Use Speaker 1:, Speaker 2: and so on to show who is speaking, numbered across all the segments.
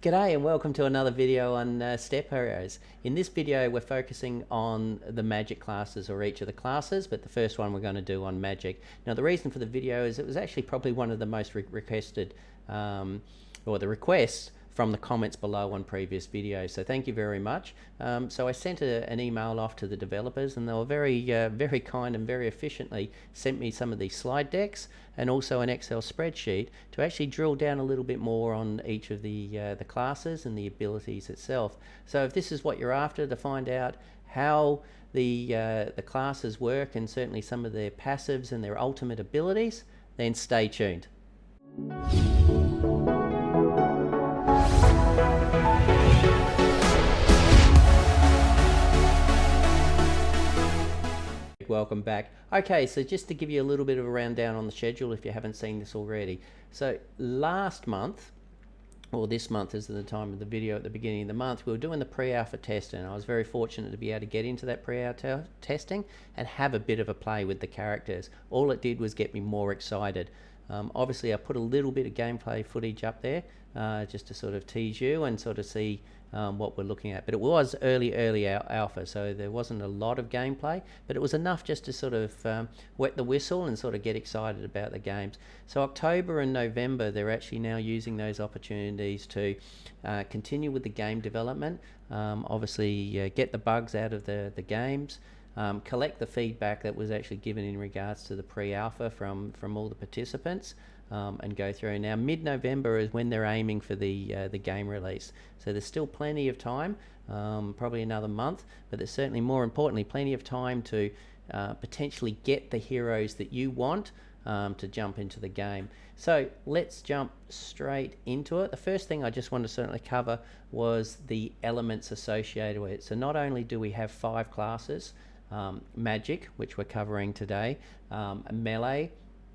Speaker 1: G'day and welcome to another video on Step Heroes. In this video we're focusing on the magic classes, or each of the classes, but the first one we're going to do on magic. Now the reason for the video is it was actually probably one of the most requested, or the requests from the comments below on previous videos, so thank you very much. So I sent an email off to the developers, and they were very kind and very efficiently sent me some of these slide decks and also an Excel spreadsheet to actually drill down a little bit more on each of the classes and the abilities itself. So if this is what you're after, to find out how the classes work and certainly some of their passives and their ultimate abilities, then stay tuned. Welcome back. Okay, so just to give you a little bit of a rundown on the schedule if you haven't seen this already. So last month, or this month is the time of the video at the beginning of the month, we were doing the pre-alpha testing, and I was very fortunate to be able to get into that pre-alpha testing and have a bit of a play with the characters. All it did was get me more excited. Obviously I put a little bit of gameplay footage up there just to sort of tease you and sort of see what we're looking at, but it was early alpha, so there wasn't a lot of gameplay, but it was enough just to sort of wet the whistle and sort of get excited about the games. So October and November, they're actually now using those opportunities to continue with the game development, obviously get the bugs out of the games, collect the feedback that was actually given in regards to the pre-alpha from all the participants, and go through. Now mid-November is when they're aiming for the game release, so there's still plenty of time, probably another month, but there's certainly, more importantly, plenty of time to potentially get the heroes that you want to jump into the game. So let's jump straight into it. The first thing I just want to certainly cover was the elements associated with it. So not only do we have 5 classes, magic, which we're covering today, a melee,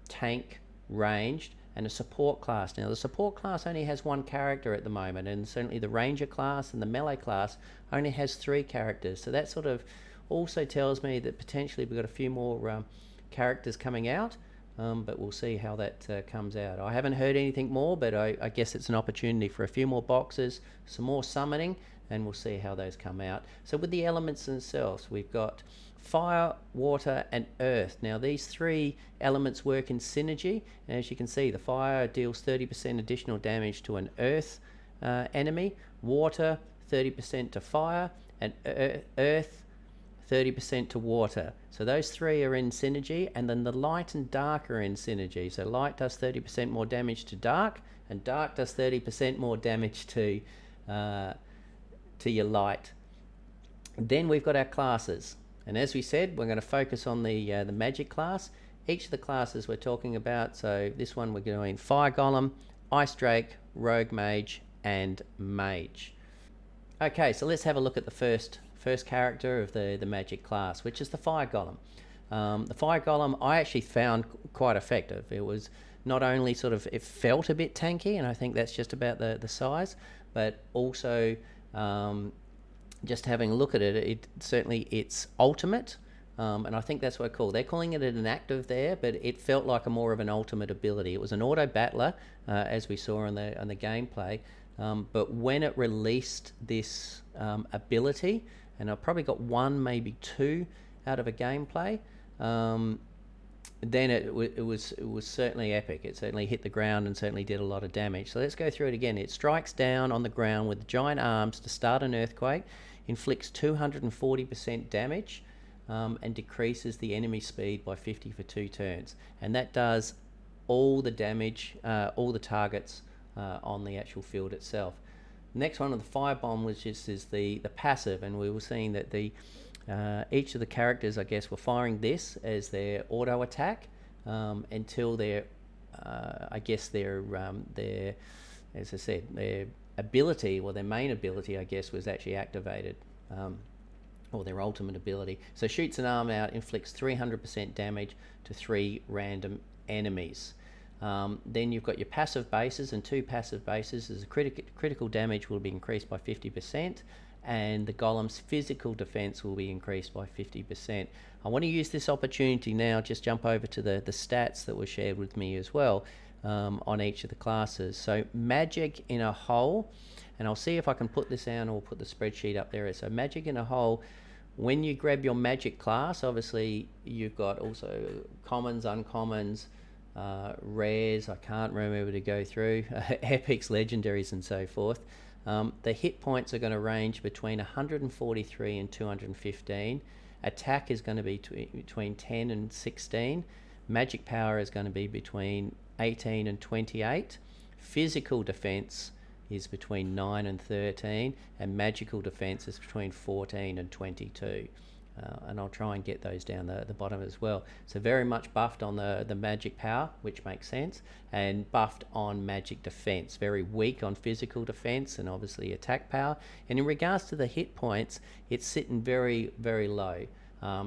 Speaker 1: tank, ranged, and a support class. Now the support class only has 1 character at the moment, and certainly the ranger class and the melee class only has 3 characters, so that sort of also tells me that potentially we've got a few more characters coming out, but we'll see how that comes out. I haven't heard anything more, but I guess it's an opportunity for a few more boxes, some more summoning, and we'll see how those come out. So with the elements themselves, we've got fire, water, and earth. Now these 3 elements work in synergy, and as you can see, the fire deals 30% additional damage to an earth enemy, water 30% to fire, and earth 30% to water. So those 3 are in synergy, and then the light and dark are in synergy. So light does 30% more damage to dark, and dark does 30% more damage to your light. Then we've got our classes, and as we said, we're going to focus on the magic class. Each of the classes we're talking about, so this one we're doing Fire Golem, Ice Drake, Rogue Mage, and Mage. Okay, so let's have a look at the first character of the magic class, which is the Fire Golem. The Fire Golem I actually found quite effective. It was not only sort of, it felt a bit tanky, and I think that's just about the size, but also just having a look at it, certainly it's ultimate, and I think that's what they're calling it an active there, but it felt like a more of an ultimate ability. It was an auto battler, as we saw on the gameplay, but when it released this ability, and I probably got 1, maybe 2 out of a gameplay, then it was certainly epic. It certainly hit the ground and certainly did a lot of damage. So let's go through it again. It strikes down on the ground with giant arms to start an earthquake, inflicts 240% damage, and decreases the enemy speed by 50 for 2 turns. And that does all the damage, all the targets on the actual field itself. Next one, on the Firebomb, which is the passive, and we were seeing that each of the characters, I guess, were firing this as their auto attack until their I guess their as I said, their ability, or their main ability, I guess, was actually activated, or their ultimate ability. So shoots an arm out, inflicts 300% damage to 3 random enemies. Then you've got your passive bases, and 2 passive bases as critical damage will be increased by 50%, and the golem's physical defense will be increased by 50%. I want to use this opportunity now, just jump over to the stats that were shared with me as well, on each of the classes. So magic in a whole, and I'll see if I can put this down or put the spreadsheet up there. So magic in a whole, when you grab your magic class, obviously you've got also commons, uncommons, rares, I can't remember to go through, epics, legendaries and so forth. The hit points are going to range between 143 and 215. Attack is going to be between 10 and 16. Magic power is going to be between 18 and 28. Physical defense is between 9 and 13, and magical defense is between 14 and 22. And I'll try and get those down the bottom as well. So very much buffed on the magic power, which makes sense, and buffed on magic defense. Very weak on physical defense and obviously attack power. And in regards to the hit points, it's sitting very, very low.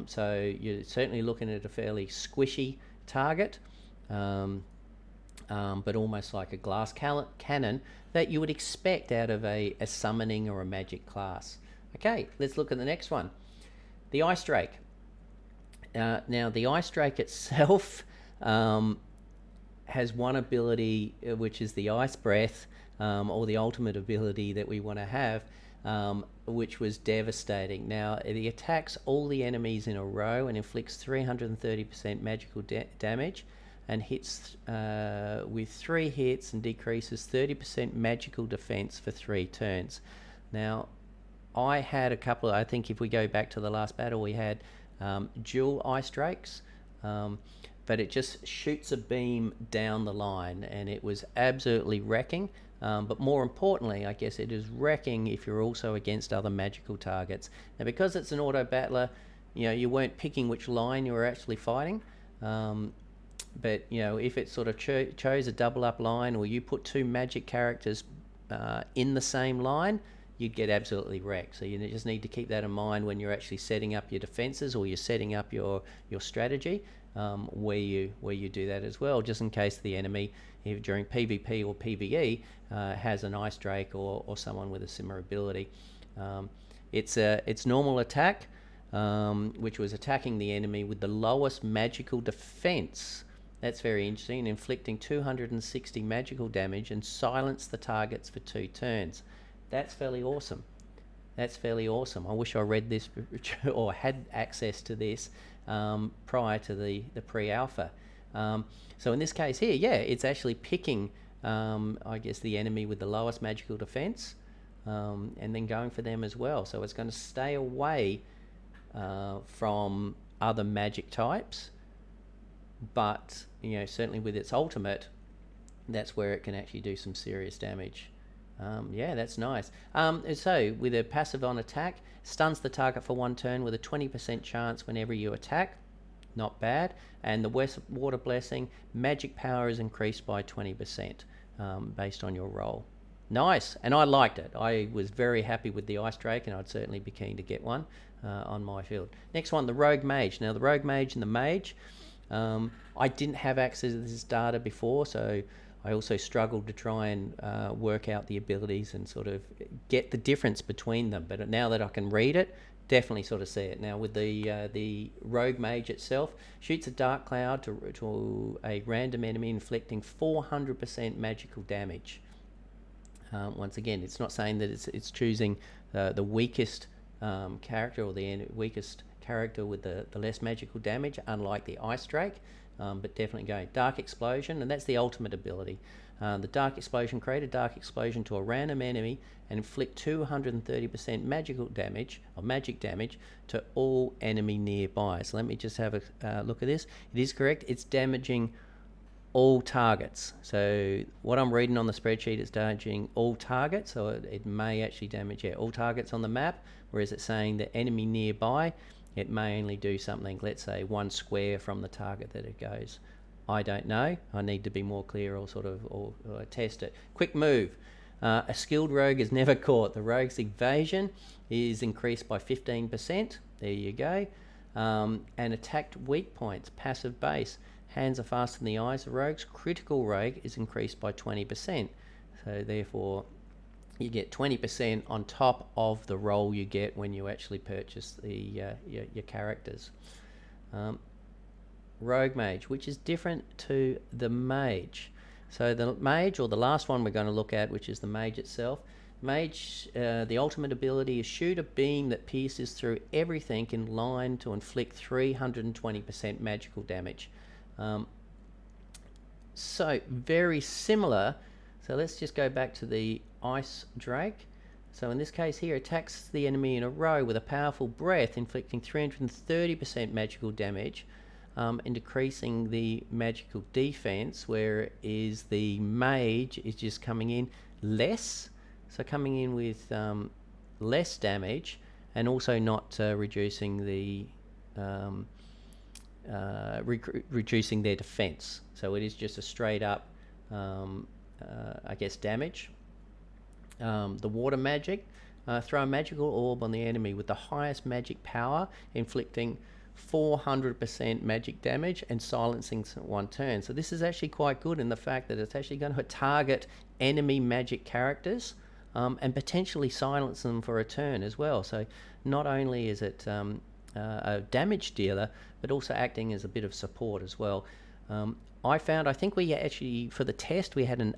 Speaker 1: So you're certainly looking at a fairly squishy target, but almost like a glass cannon that you would expect out of a summoning or a magic class. Okay, let's look at the next one. The Ice Drake. Now, the Ice Drake itself has one ability, which is the Ice Breath, or the ultimate ability that we want to have, which was devastating. Now, it attacks all the enemies in a row and inflicts 330% magical damage, and hits with 3 hits and decreases 30% magical defense for 3 turns. Now, I had a couple of, I think if we go back to the last battle, we had dual Ice Drakes, but it just shoots a beam down the line, and it was absolutely wrecking. But more importantly, I guess it is wrecking if you're also against other magical targets. Now, because it's an auto battler, you weren't picking which line you were actually fighting. But if it sort of chose a double up line, or you put 2 magic characters in the same line, you'd get absolutely wrecked. So you just need to keep that in mind when you're actually setting up your defenses, or you're setting up your strategy, where you do that as well, just in case the enemy, if during PvP or PvE, has an Ice Drake or someone with a similar ability. Its normal attack, which was attacking the enemy with the lowest magical defense. That's very interesting. Inflicting 260 magical damage and silence the targets for 2 turns. That's fairly awesome. That's fairly awesome. I wish I read this or had access to this prior to the pre-alpha. So in this case here, yeah, it's actually picking, I guess, the enemy with the lowest magical defense, and then going for them as well. So it's going to stay away from other magic types, but certainly with its ultimate, that's where it can actually do some serious damage. Yeah, that's nice. So with a passive on attack, stuns the target for 1 turn with a 20% chance whenever you attack. Not bad. And the water blessing, magic power is increased by 20% based on your roll. Nice, and I liked it. I was very happy with the Ice Drake, and I'd certainly be keen to get one on my field. Next one, the Rogue Mage. Now the Rogue Mage and the Mage, I didn't have access to this data before, so I also struggled to try and work out the abilities and sort of get the difference between them. But now that I can read it, definitely sort of see it. Now with the Rogue Mage itself, shoots a dark cloud to a random enemy, inflicting 400% magical damage. Once again, it's not saying that it's choosing the weakest character or the weakest character with the less magical damage, unlike the Ice Drake. But definitely going Dark Explosion, and that's the ultimate ability. The Dark Explosion, create a Dark Explosion to a random enemy and inflict 230% magical damage, or magic damage, to all enemy nearby. So let me just have a look at this. It is correct, it's damaging all targets. So what I'm reading on the spreadsheet is damaging all targets, so it may actually damage all targets on the map, whereas it's saying the enemy nearby, it may only do something, let's say 1 square from the target that it goes. I don't know. I need to be more clear or test it. Quick move. A skilled rogue is never caught. The rogue's evasion is increased by 15%. There you go. And attacked weak points, passive base. Hands are faster than the eyes of rogues. Critical rogue is increased by 20%. So therefore, you get 20% on top of the roll you get when you actually purchase your characters. Rogue Mage, which is different to the Mage. So the Mage, or the last one we're going to look at, which is the Mage itself. Mage, the ultimate ability is shoot a beam that pierces through everything in line to inflict 320% magical damage. So very similar. So let's just go back to the Ice Drake. So in this case here, attacks the enemy in a row with a powerful breath, inflicting 330% magical damage, and decreasing the magical defense, whereas the Mage is just coming in less, so coming in with less damage, and also not reducing the reducing their defense. So it is just a straight up I guess damage. The water magic, throw a magical orb on the enemy with the highest magic power, inflicting 400% magic damage and silencing one turn. So this is actually quite good in the fact that it's actually going to target enemy magic characters and potentially silence them for a turn as well. So not only is it a damage dealer, but also acting as a bit of support as well. I think we actually, for the test, we had an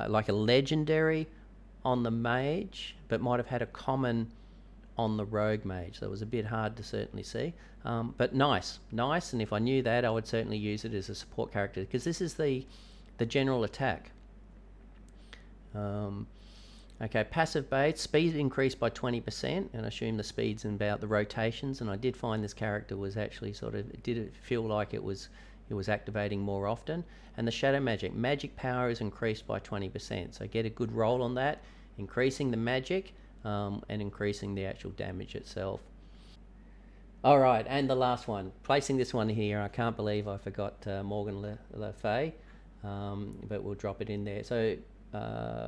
Speaker 1: like a legendary on the Mage, but might have had a common on the Rogue Mage. So it was a bit hard to certainly see, but nice. And if I knew that, I would certainly use it as a support character, because this is the general attack. Okay, passive bait, speed increased by 20%, and I assume the speed's about the rotations, and I did find this character was actually it did feel like it was activating more often. And the shadow magic power is increased by 20%, so get a good roll on that, increasing the magic and increasing the actual damage itself. All right, and the last one, placing this one here. I can't believe I forgot Morgan Le Fay, but we'll drop it in there. So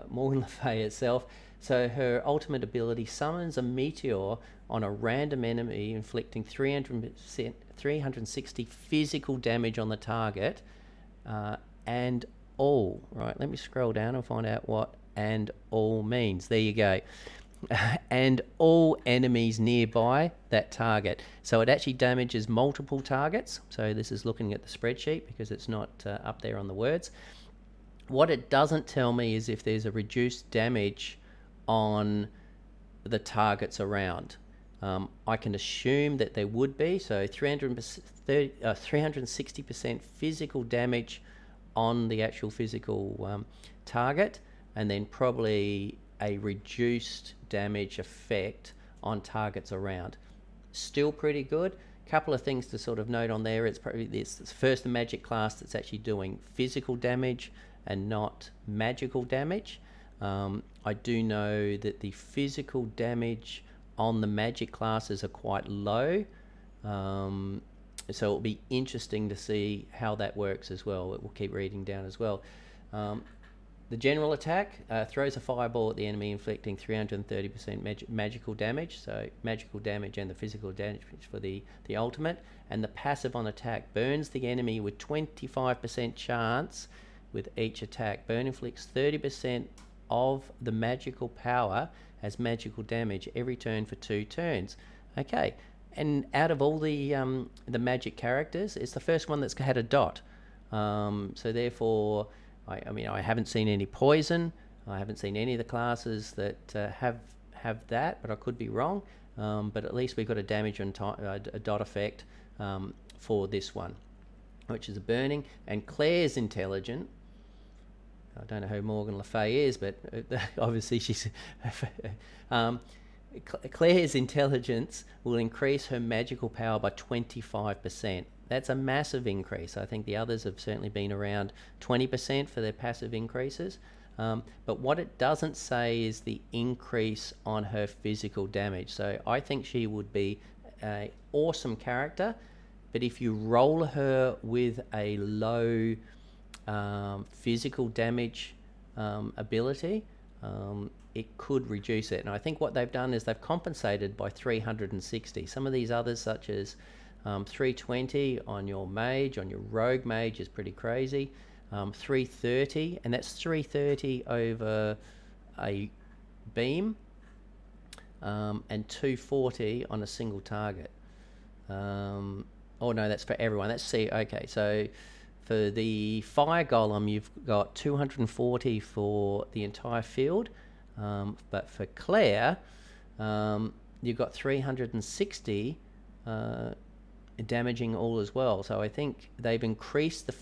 Speaker 1: Morgan Le Fay itself, so her ultimate ability summons a meteor on a random enemy, inflicting 360 physical damage on the target, and all. Right, let me scroll down and find out what and all means. There you go. And all enemies nearby that target. So it actually damages multiple targets. So this is looking at the spreadsheet because it's not up there on the words. What it doesn't tell me is if there's a reduced damage on the targets around. I can assume that there would be, so 360% physical damage on the actual physical target, and then probably a reduced damage effect on targets around. Still pretty good. Couple of things to sort of note on there. It's probably this first the magic class that's actually doing physical damage and not magical damage. I do know that the physical damage on the magic classes are quite low, so it'll be interesting to see how that works as well. We'll keep reading down as well. The general attack throws a fireball at the enemy, inflicting 330% magical damage. So magical damage and the physical damage for the ultimate. And the passive on attack burns the enemy with 25% chance with each attack. Burn inflicts 30% of the magical power as magical damage every turn for 2 turns. Okay, and out of all the magic characters, it's the first one that's had a dot. So therefore, I mean, I haven't seen any poison. I haven't seen any of the classes that have that, but I could be wrong. But at least we've got a damage and a dot effect for this one, which is a burning. And Claire's intelligent. I don't know who Morgan Le Fay is, but obviously she's... Claire's intelligence will increase her magical power by 25%. That's a massive increase. I think the others have certainly been around 20% for their passive increases. But what it doesn't say is the increase on her physical damage. So I think she would be an awesome character, but if you roll her with a low physical damage ability, it could reduce it. And I think what they've done is they've compensated by 360. Some of these others, such as 320 on your Mage, on your Rogue Mage, is pretty crazy. 330, and that's 330 over a beam, and 240 on a single target. Oh no, that's for everyone. Okay, so For the Fire Golem, you've got 240 for the entire field, but for Claire, you've got 360 damaging all as well. So I think they've increased the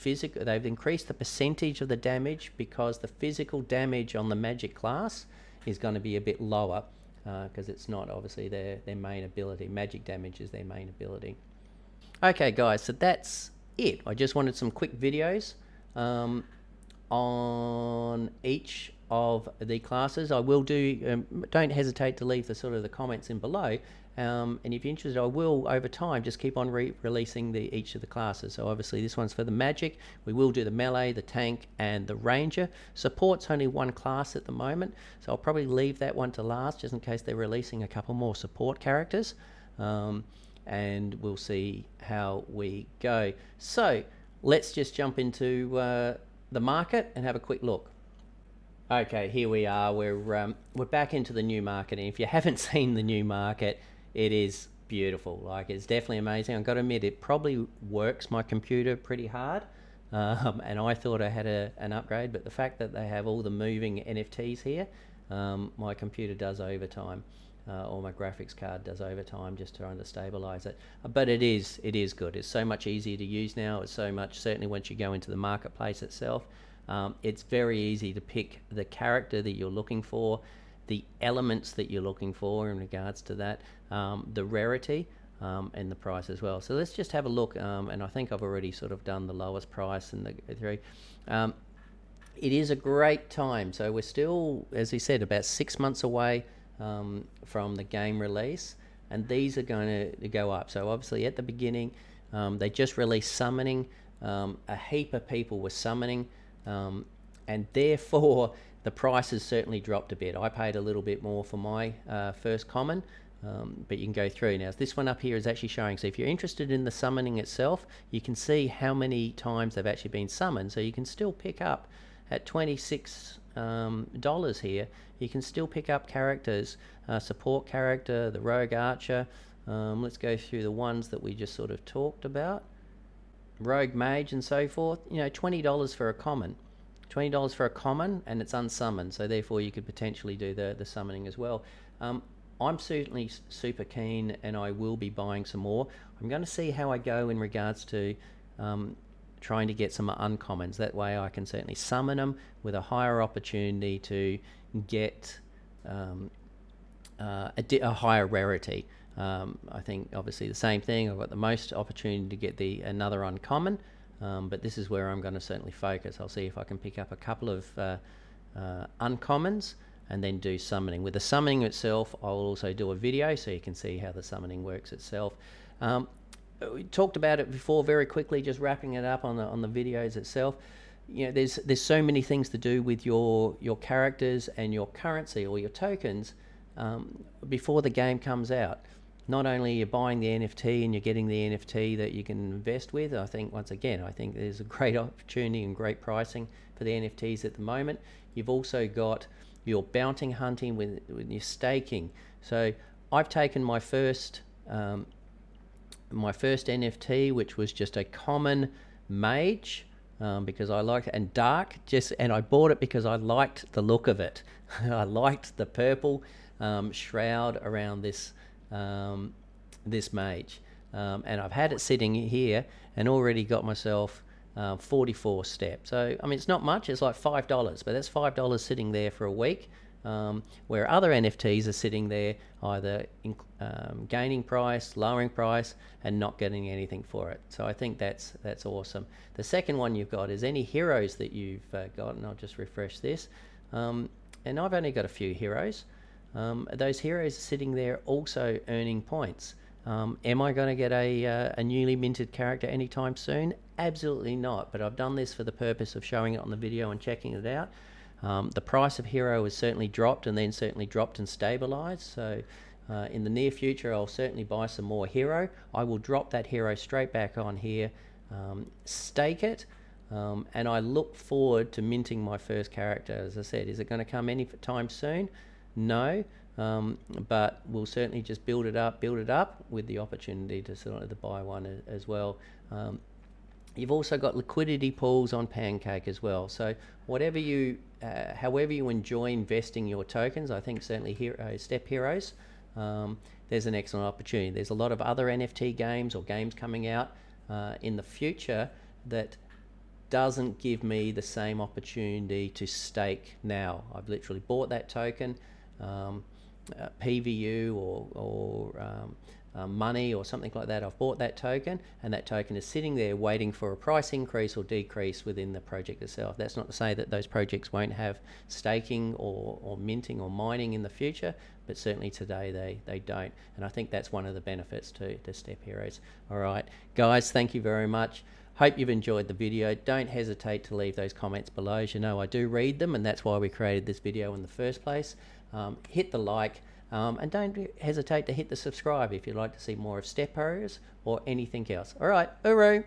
Speaker 1: percentage of the damage, because the physical damage on the magic class is going to be a bit lower, because it's not obviously their main ability. Magic damage is their main ability. Okay guys, so that's it. I just wanted some quick videos on each of the classes. I will do, don't hesitate to leave the comments in below, and if you're interested, I will over time just keep on releasing each of the classes. So obviously this one's for the magic. We will do the melee, the tank, and the ranger. Support's only one class at the moment, so I'll probably leave that one to last, just in case they're releasing a couple more support characters. And we'll see how we go. So let's just jump into the market and have a quick look. Okay, here we are. We're back into the new market, and if you haven't seen the new market, it is beautiful. Like, it's definitely amazing. I've got to admit, it probably works my computer pretty hard, and I thought I had an upgrade, but the fact that they have all the moving NFTs here, my computer does overtime. Or my graphics card does overtime, just trying to stabilize it. But it is good. It's so much easier to use now. It's so much, certainly once you go into the marketplace itself, it's very easy to pick the character that you're looking for, the elements that you're looking for in regards to that, the rarity, and the price as well. So let's just have a look, and I think I've already sort of done the lowest price in the three. It is a great time. So we're still, as we said, about 6 months away from the game release, and these are going to go up. So obviously at the beginning, they just released summoning. A heap of people were summoning, and therefore the prices certainly dropped a bit. I paid a little bit more for my first common, but you can go through. Now this one up here is actually showing, so if you're interested in the summoning itself, you can see how many times they've actually been summoned. So you can still pick up at $26 here, you can still pick up characters, support character, the rogue archer. Let's go through the ones that we just sort of talked about, rogue mage and so forth. You know, $20 for a common, $20 for a common, and it's unsummoned, so therefore you could potentially do the summoning as well. I'm certainly super keen, and I will be buying some more. I'm going to see how I go in regards to trying to get some uncommons. That way I can certainly summon them with a higher opportunity to get a higher rarity. I think obviously the same thing, I've got the most opportunity to get another uncommon, but this is where I'm going to certainly focus. I'll see if I can pick up a couple of uncommons and then do summoning. With the summoning itself, I'll also do a video so you can see how the summoning works itself. We talked about it before very quickly, just wrapping it up on the videos itself. You know, there's so many things to do with your characters and your currency or your tokens before the game comes out. Not only are you buying the NFT and you're getting the NFT that you can invest with, I think once again, I think there's a great opportunity and great pricing for the NFTs at the moment. You've also got your bounty hunting with your staking. So I've taken my first NFT, which was just a common mage, because I liked it, and dark, and I bought it because I liked the look of it. I liked the purple shroud around this this mage, and I've had it sitting here and already got myself 44 steps. So I mean, it's not much, it's like $5, but that's $5 sitting there for a week, where other NFTs are sitting there either gaining price, lowering price, and not getting anything for it. So I think that's awesome. The second one you've got is any heroes that you've got, and I'll just refresh this, and I've only got a few heroes. Those heroes are sitting there also earning points. Am I going to get a newly minted character anytime soon? Absolutely not, but I've done this for the purpose of showing it on the video and checking it out. The price of hero has certainly dropped, and then certainly dropped and stabilized. So in the near future, I'll certainly buy some more hero. I will drop that hero straight back on here, stake it, and I look forward to minting my first character. As I said, is it going to come any time soon? No, but we'll certainly just build it up with the opportunity to sort of buy one as well. You've also got liquidity pools on Pancake as well. So whatever you, however you enjoy investing your tokens, I think certainly Step Heroes, there's an excellent opportunity. There's a lot of other NFT games or games coming out in the future that doesn't give me the same opportunity to stake now. I've literally bought that token, PVU or money or something like that. I've bought that token, and that token is sitting there waiting for a price increase or decrease within the project itself. That's not to say that those projects won't have staking or minting or mining in the future, but certainly today they don't. And I think that's one of the benefits to Step Heroes. All right, guys, thank you very much. Hope you've enjoyed the video. Don't hesitate to leave those comments below. As you know, I do read them, and that's why we created this video in the first place. Hit the like, and don't hesitate to hit the subscribe if you'd like to see more of Step Heroes or anything else. All right, hooroo!